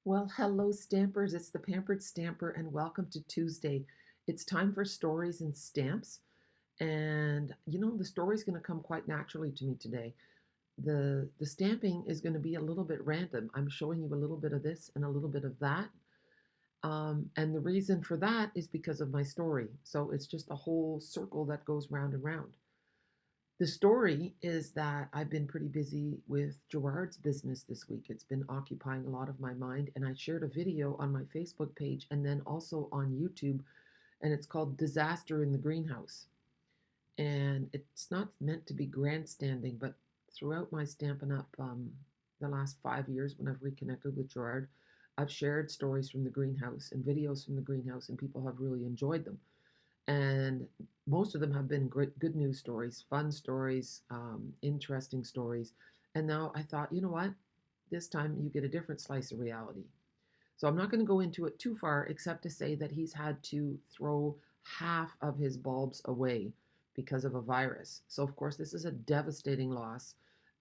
Well, hello, Stampers. It's the Pampered Stamper, and welcome to Tuesday. It's time for stories and stamps. And the story's going to come quite naturally to me today. The stamping is going to be a little bit random. I'm showing you a little bit of this and a little bit of that. And the reason for that is because of my story. So it's just a whole circle that goes round and round. The story is that I've been pretty busy with Gerard's business this week. It's been occupying a lot of my mind, and I shared a video on my Facebook page and then also on YouTube, and it's called Disaster in the Greenhouse. And it's not meant to be grandstanding, but throughout my Stampin' Up! The last 5 years when I've reconnected with Gerard, I've shared stories from the greenhouse and videos from the greenhouse, and people have really enjoyed them. And most of them have been great, good news stories, fun stories, interesting stories. And now I thought, you know what? This time you get a different slice of reality. So I'm not going to go into it too far, except to say that he's had to throw half of his bulbs away because of a virus. So, of course, this is a devastating loss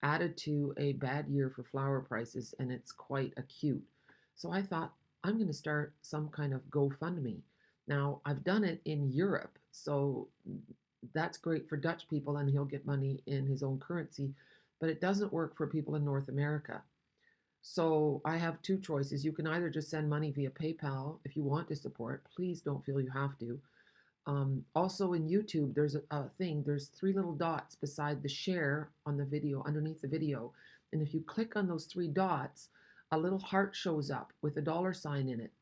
added to a bad year for flower prices, and it's quite acute. So I thought, I'm going to start some kind of GoFundMe. Now, I've done it in Europe, so that's great for Dutch people, and he'll get money in his own currency, but it doesn't work for people in North America. So I have two choices. You can either just send money via PayPal if you want to support. Please don't feel you have to. Also in YouTube, there's a thing. There's three little dots beside the share on the video, underneath the video. And if you click on those three dots, a little heart shows up with a dollar sign in it.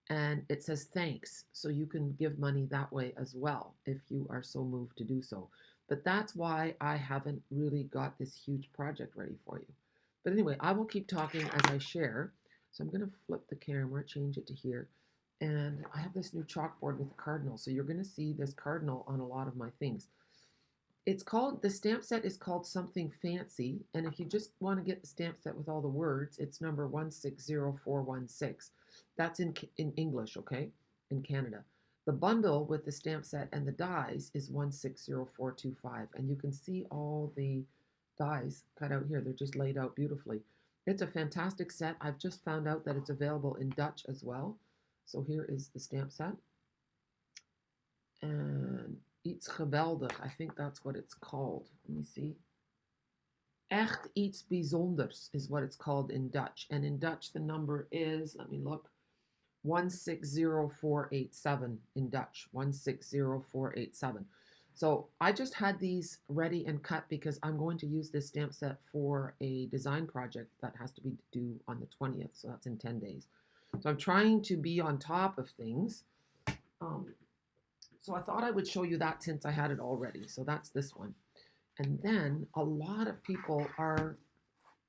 And it says thanks. So you can give money that way as well if you are so moved to do so. But that's why I haven't really got this huge project ready for you. But anyway, I will keep talking as I share. So I'm going to flip the camera, change it to here. And I have this new chalkboard with the cardinal. So you're going to see this cardinal on a lot of my things. The stamp set is called Something Fancy. And if you just want to get the stamp set with all the words, it's number 160416. That's in English, okay, in Canada. The bundle with the stamp set and the dies is 160425. And you can see all the dies cut out here. They're just laid out beautifully. It's a fantastic set. I've just found out that it's available in Dutch as well. So here is the stamp set. And Iets geweldig, I think that's what it's called. Let me see. Echt iets bijzonders is what it's called in Dutch. And in Dutch, the number is, let me look, 160487 in Dutch, 160487. So I just had these ready and cut because I'm going to use this stamp set for a design project that has to be due on the 20th. So that's in 10 days. So I'm trying to be on top of things. So I thought I would show you that since I had it already. So that's this one. And then a lot of people are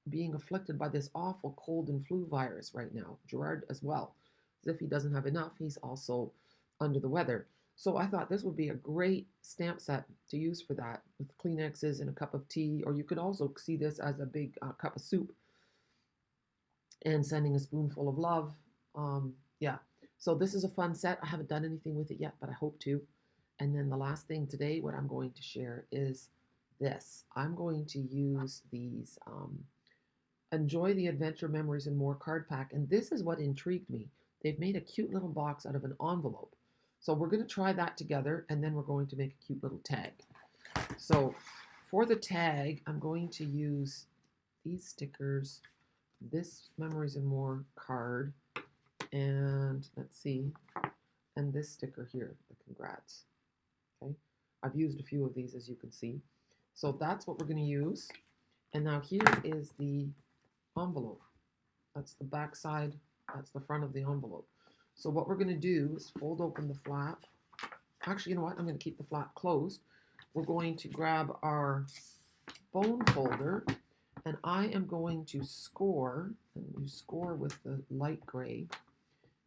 being afflicted by this awful cold and flu virus right now. Gerard as well. As if he doesn't have enough, he's also under the weather. So I thought this would be a great stamp set to use for that with Kleenexes and a cup of tea, or you could also see this as a big cup of soup and sending a spoonful of love. Yeah, so this is a fun set. I haven't done anything with it yet, but I hope to. And then the last thing today, what I'm going to share is this. I'm going to use these Enjoy the Adventure Memories and More card pack. And this is what intrigued me. They've made a cute little box out of an envelope. So we're going to try that together, and then we're going to make a cute little tag. So for the tag, I'm going to use these stickers, this Memories and More card, and let's see, and this sticker here, the congrats. Okay, I've used a few of these, as you can see. So that's what we're going to use. And now here is the envelope. That's the back side. That's the front of the envelope. So what we're going to do is fold open the flap. Actually, you know what? I'm going to keep the flap closed. We're going to grab our bone folder, and I am going to score, and you score with the light gray,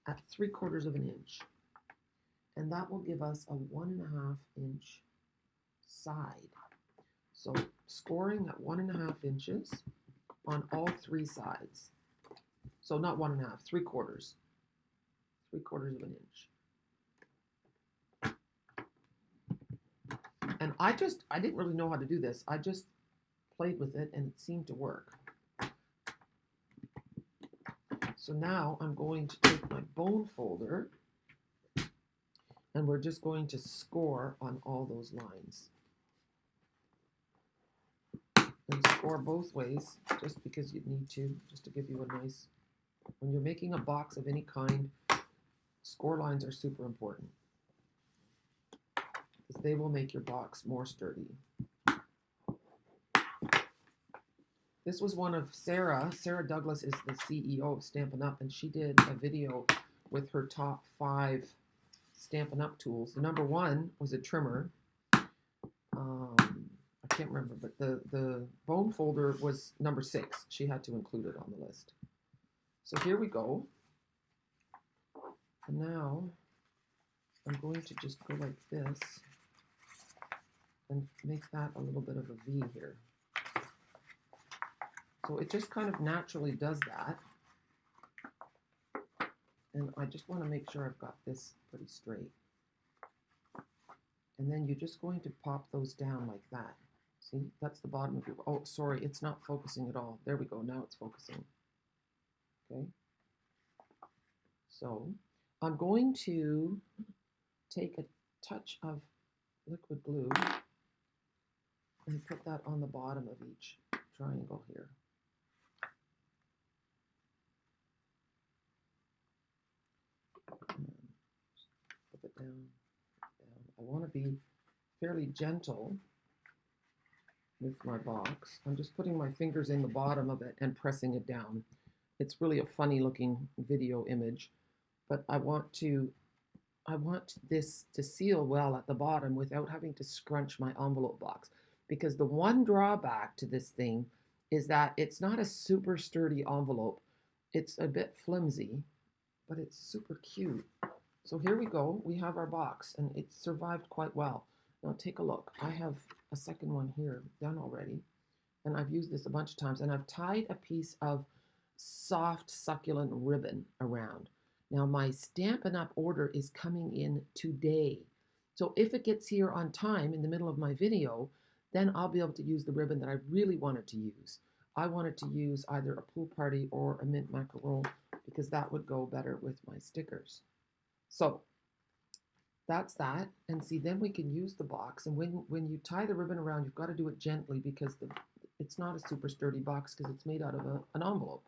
at 3/4 of an inch. And that will give us a 1.5 inch side. So scoring at 1.5 inches on all three sides. So not 1.5, 3/4. 3/4 of an inch. And I didn't really know how to do this. I just played with it and it seemed to work. So now I'm going to take my bone folder and we're just going to score on all those lines. And score both ways, just because you need to, just to give you a nice, when you're making a box of any kind, score lines are super important because they will make your box more sturdy. This was one of Sarah. Sarah Douglas is the CEO of Stampin' Up, and she did a video with her top 5 Stampin' Up tools. The number 1 was a trimmer. I can't remember, but the bone folder was number 6. She had to include it on the list. So here we go. And now I'm going to just go like this and make that a little bit of a V here. So it just kind of naturally does that. And I just want to make sure I've got this pretty straight. And then you're just going to pop those down like that. See, that's the bottom of your, oh, sorry, it's not focusing at all. There we go, now it's focusing. Okay. So I'm going to take a touch of liquid glue and put that on the bottom of each triangle here. Put it down, down. I want to be fairly gentle with my box. I'm just putting my fingers in the bottom of it and pressing it down. It's really a funny looking video image, but I want this to seal well at the bottom without having to scrunch my envelope box. Because the one drawback to this thing is that it's not a super sturdy envelope. It's a bit flimsy, but it's super cute. So here we go. We have our box, and it survived quite well. Now take a look. I have a second one here done already, and I've used this a bunch of times, and I've tied a piece of soft, succulent ribbon around. Now my Stampin' Up order is coming in today. So if it gets here on time in the middle of my video, then I'll be able to use the ribbon that I really wanted to use. I wanted to use either a pool party or a mint macaron because that would go better with my stickers. So that's that. And see, then we can use the box. And when you tie the ribbon around, you've got to do it gently because it's not a super sturdy box because it's made out of an envelope.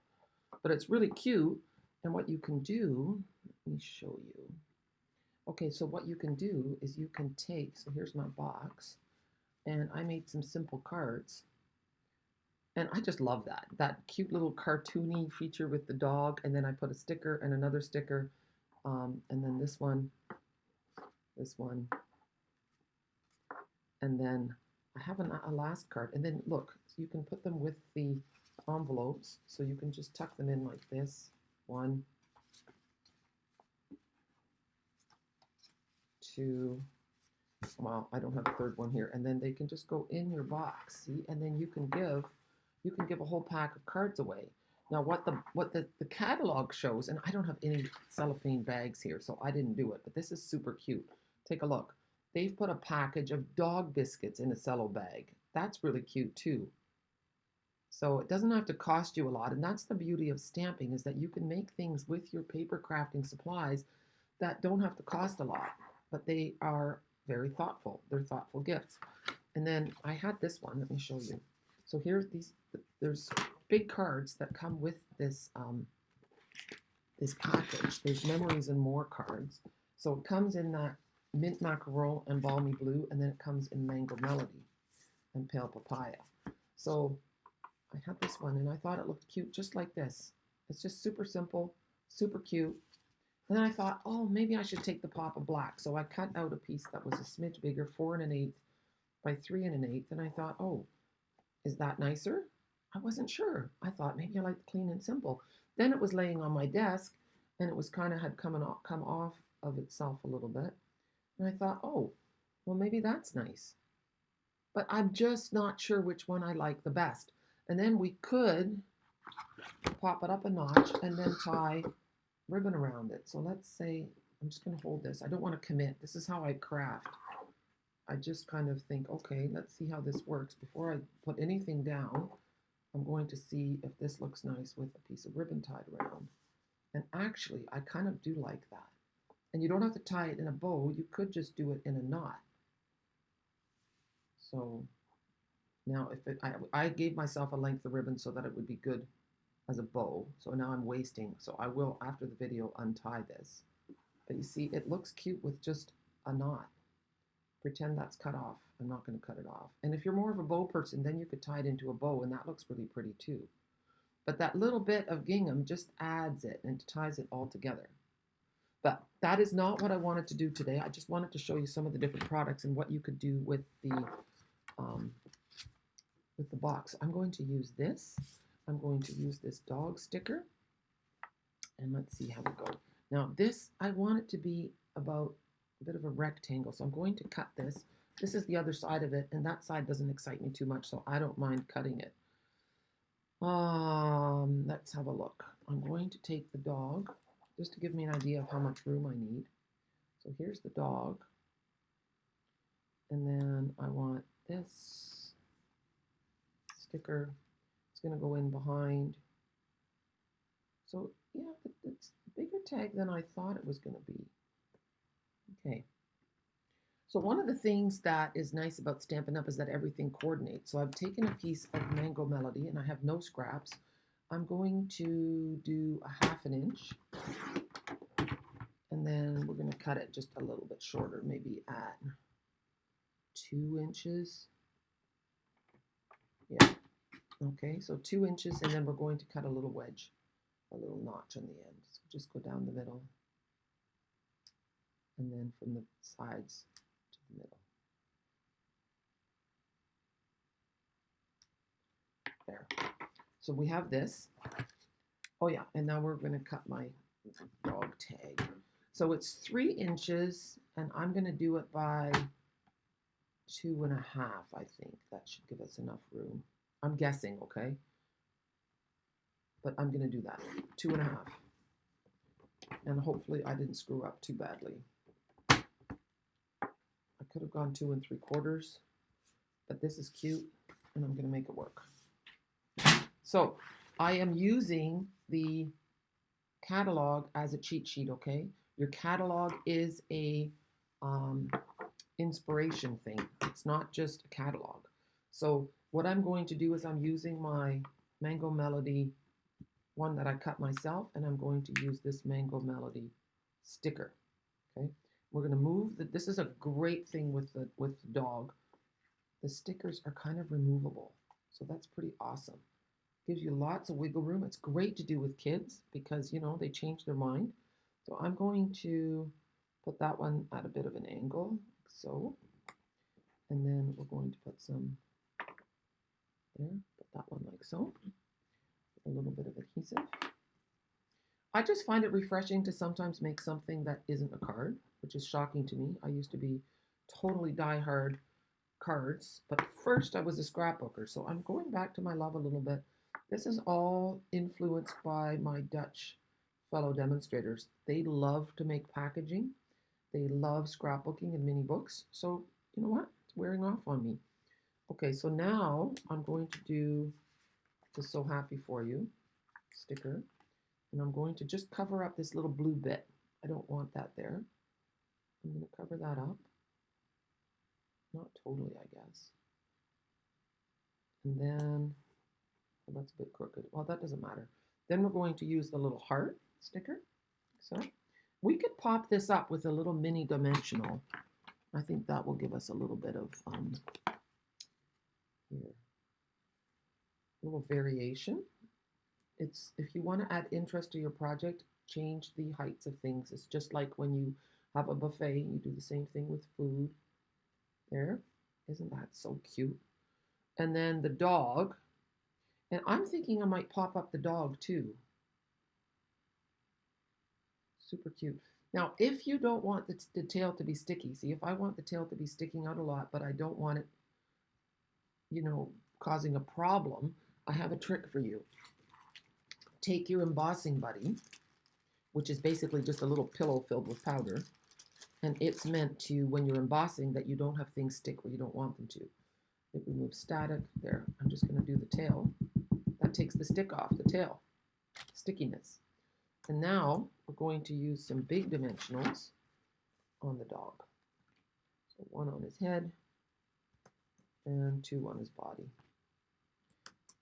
But it's really cute. And what you can do, let me show you. Okay, so what you can do is you can take, so here's my box, and I made some simple cards. And I just love that cute little cartoony feature with the dog. And then I put a sticker and another sticker. And then this one, and then I have a last card. And then look, so you can put them with the envelopes. So you can just tuck them in like this. 1, 2, well, I don't have a third one here. And then they can just go in your box, see? And then you can give a whole pack of cards away. Now what the catalog shows, and I don't have any cellophane bags here, so I didn't do it, but this is super cute. Take a look. They've put a package of dog biscuits in a cello bag. That's really cute too. So it doesn't have to cost you a lot, and that's the beauty of stamping, is that you can make things with your paper crafting supplies that don't have to cost a lot, but they are very thoughtful. They're thoughtful gifts. And then I had this one. Let me show you. So here's there's big cards that come with this this package. There's memories and more cards. So it comes in that mint macaron and balmy blue, and then it comes in mango melody and pale papaya. So I had this one, and I thought it looked cute just like this. It's just super simple, super cute. And then I thought, oh, maybe I should take the pop of black. So I cut out a piece that was a smidge bigger, 4 1/8 by 3 1/8. And I thought, oh, is that nicer? I wasn't sure. I thought maybe I like clean and simple. Then it was laying on my desk, and it was kind of had come off of itself a little bit. And I thought, oh, well, maybe that's nice. But I'm just not sure which one I like the best. And then we could pop it up a notch and then tie ribbon around it. So let's say, I'm just going to hold this. I don't want to commit. This is how I craft. I just kind of think, okay, let's see how this works. Before I put anything down, I'm going to see if this looks nice with a piece of ribbon tied around. And actually, I kind of do like that. And you don't have to tie it in a bow. You could just do it in a knot. So now I gave myself a length of ribbon so that it would be good as a bow. So now I'm wasting. So I will, after the video, untie this. But you see, it looks cute with just a knot. Pretend that's cut off. I'm not going to cut it off. And if you're more of a bow person, then you could tie it into a bow, and that looks really pretty too. But that little bit of gingham just adds it and ties it all together. But that is not what I wanted to do today. I just wanted to show you some of the different products and what you could do with um, the box. I'm going to use this. I'm going to use this dog sticker. And let's see how we go. Now this, I want it to be about a bit of a rectangle. So I'm going to cut this. This is the other side of it, and that side doesn't excite me too much, so I don't mind cutting it. Let's have a look. I'm going to take the dog, just to give me an idea of how much room I need. So here's the dog. And then I want this sticker. It's going to go in behind. So yeah, it's a bigger tag than I thought it was going to be. Okay. So one of the things that is nice about Stampin' Up! Is that everything coordinates. So I've taken a piece of Mango Melody and I have no scraps. I'm going to do a 1/2 inch. And then we're going to cut it just a little bit shorter, maybe at 2 inches. Yeah. Okay, so 2 inches, and then we're going to cut a little wedge, a little notch on the end. So just go down the middle, and then from the sides to the middle. There. So we have this. Oh yeah, and now we're going to cut my dog tag. So it's 3 inches, and I'm going to do it by 2.5, I think. That should give us enough room. I'm guessing, okay? But I'm going to do that, 2.5. And hopefully I didn't screw up too badly. I could have gone 2 3/4, but this is cute, and I'm going to make it work. So I am using the catalog as a cheat sheet, okay? Your catalog is a inspiration thing. It's not just a catalog. So what I'm going to do is I'm using my Mango Melody one that I cut myself, and I'm going to use this Mango Melody sticker. Okay, we're going to move this is a great thing with the dog. The stickers are kind of removable, so that's pretty awesome. Gives you lots of wiggle room. It's great to do with kids because, you know, they change their mind. So I'm going to put that one at a bit of an angle, like so. And then we're going to put some there, put that one like so. A little bit of adhesive. I just find it refreshing to sometimes make something that isn't a card, which is shocking to me. I used to be totally diehard cards, but first I was a scrapbooker, so I'm going back to my love a little bit. This is all influenced by my Dutch fellow demonstrators. They love to make packaging. They love scrapbooking and mini books. So you know what? It's wearing off on me. Okay, so now I'm going to do the So Happy For You sticker. And I'm going to just cover up this little blue bit. I don't want that there. I'm going to cover that up. Not totally, I guess. And then, well, that's a bit crooked. Well, that doesn't matter. Then we're going to use the little heart sticker. So we could pop this up with a little mini dimensional. I think that will give us a little bit of here, a little variation. It's if you want to add interest to your project, change the heights of things. It's just like when you have a buffet, you do the same thing with food. There, isn't that so cute? And then the dog, and I'm thinking I might pop up the dog too. Super cute. Now, if you don't want the tail to be sticky, see, if I want the tail to be sticking out a lot, but I don't want it, you know, causing a problem, I have a trick for you. Take your embossing buddy, which is basically just a little pillow filled with powder, and it's meant to, when you're embossing, that you don't have things stick where you don't want them to. It removes static. There, I'm just going to do the tail. That takes the stick off, the tail, stickiness. And now we're going to use some big dimensionals on the dog. So one on his head and two on his body.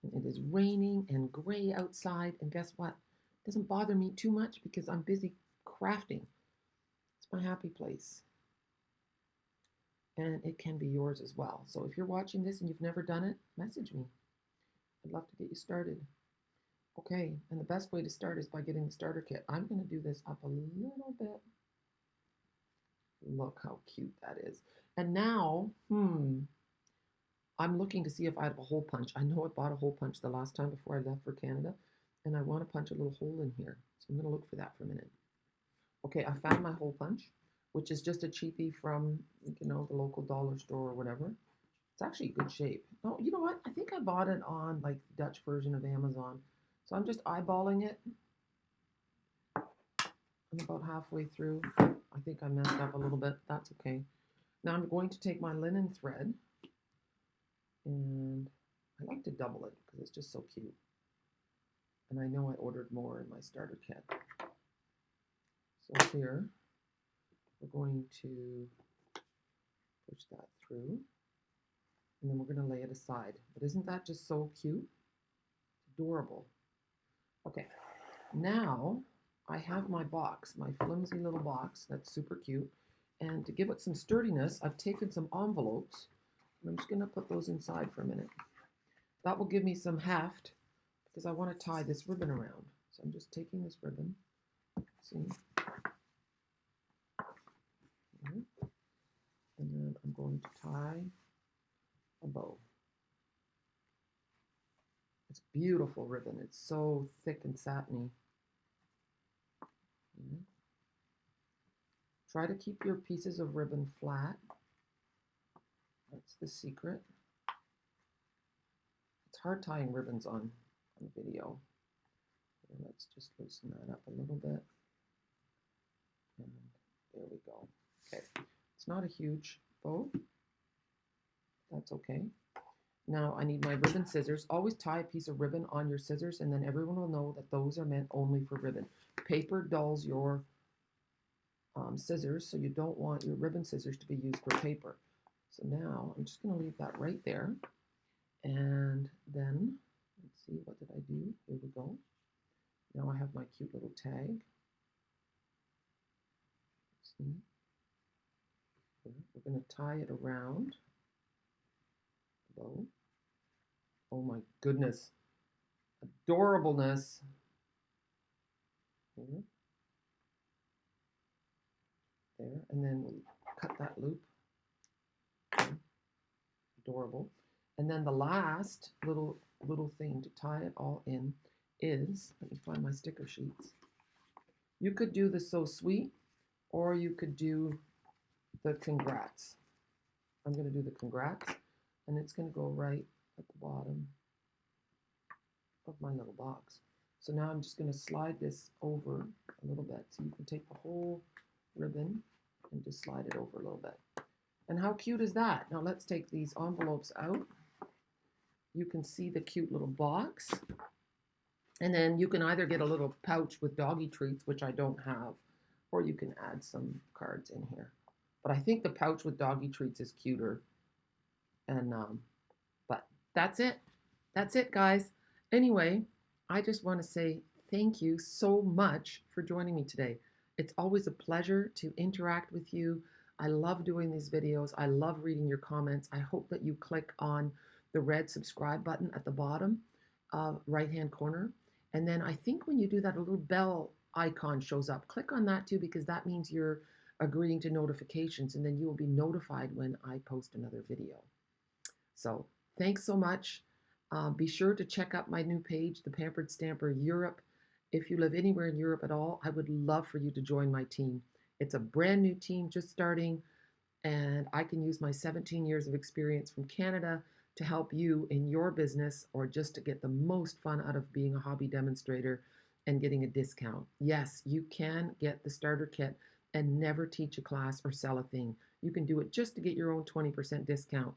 And it is raining and gray outside, and guess what? It doesn't bother me too much because I'm busy crafting. It's my happy place. And it can be yours as well. So if you're watching this and you've never done it, message me. I'd love to get you started. Okay, and the best way to start is by getting the starter kit. I'm going to do this up a little bit. Look how cute that is. And now, I'm looking to see if I have a hole punch. I know I bought a hole punch the last time before I left for Canada, and I want to punch a little hole in here. So I'm going to look for that for a minute. Okay, I found my hole punch, which is just a cheapie from, the local dollar store or whatever. It's actually good shape. Oh, you know what? I think I bought it on like the Dutch version of Amazon. So I'm just eyeballing it. I'm about halfway through. I think I messed up a little bit. That's okay. Now I'm going to take my linen thread, and I like to double it because it's just so cute. And I know I ordered more in my starter kit. So here, we're going to push that through, and then we're going to lay it aside. But isn't that just so cute? It's adorable. Okay, now I have my box, my flimsy little box that's super cute. And to give it some sturdiness, I've taken some envelopes, and I'm just going to put those inside for a minute. That will give me some heft because I want to tie this ribbon around. So I'm just taking this ribbon, see, and then I'm going to tie a bow. It's beautiful ribbon. It's so thick and satiny. Try to keep your pieces of ribbon flat. That's the secret. It's hard tying ribbons on video. And let's just loosen that up a little bit. And there we go. Okay, it's not a huge bow. That's okay. Now I need my ribbon scissors. Always tie a piece of ribbon on your scissors, and then everyone will know that those are meant only for ribbon. Paper dulls your scissors, so you don't want your ribbon scissors to be used for paper. So now I'm just going to leave that right there. And then, let's see, what did I do? Here we go. Now I have my cute little tag. Let's see. We're going to tie it around the bow. Oh my goodness. Adorableness. Here. There, and then we'll cut that loop. Okay. Adorable. And then the last little thing to tie it all in is, let me find my sticker sheets. You could do the so sweet, or you could do the congrats. I'm going to do the congrats, and it's going to go right at the bottom of my little box. So now I'm just going to slide this over a little bit. So you can take the whole ribbon and just slide it over a little bit. And how cute is that? Now let's take these envelopes out. You can see the cute little box. And then you can either get a little pouch with doggy treats, which I don't have, or you can add some cards in here. But I think the pouch with doggy treats is cuter. And but that's it. That's it, guys. Anyway, I just want to say thank you so much for joining me today. It's always a pleasure to interact with you. I love doing these videos. I love reading your comments. I hope that you click on the red subscribe button at the bottom right-hand corner. And then I think when you do that, a little bell icon shows up. Click on that too, because that means you're agreeing to notifications, and then you will be notified when I post another video. So thanks so much. Be sure to check out my new page, The Pampered Stamper Europe. If you live anywhere in Europe at all, I would love for you to join my team. It's a brand new team just starting, and I can use my 17 years of experience from Canada to help you in your business, or just to get the most fun out of being a hobby demonstrator and getting a discount. Yes, you can get the starter kit and never teach a class or sell a thing. You can do it just to get your own 20% discount.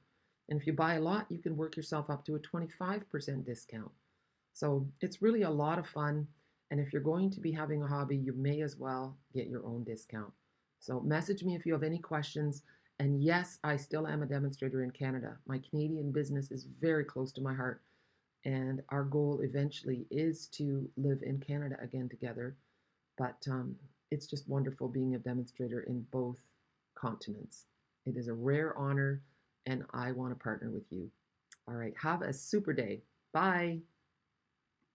And if you buy a lot, you can work yourself up to a 25% discount. So it's really a lot of fun. And if you're going to be having a hobby, you may as well get your own discount. So message me if you have any questions. And yes, I still am a demonstrator in Canada. My Canadian business is very close to my heart. And our goal eventually is to live in Canada again together. But it's just wonderful being a demonstrator in both continents. It is a rare honor, and I want to partner with you. All right, have a super day. Bye.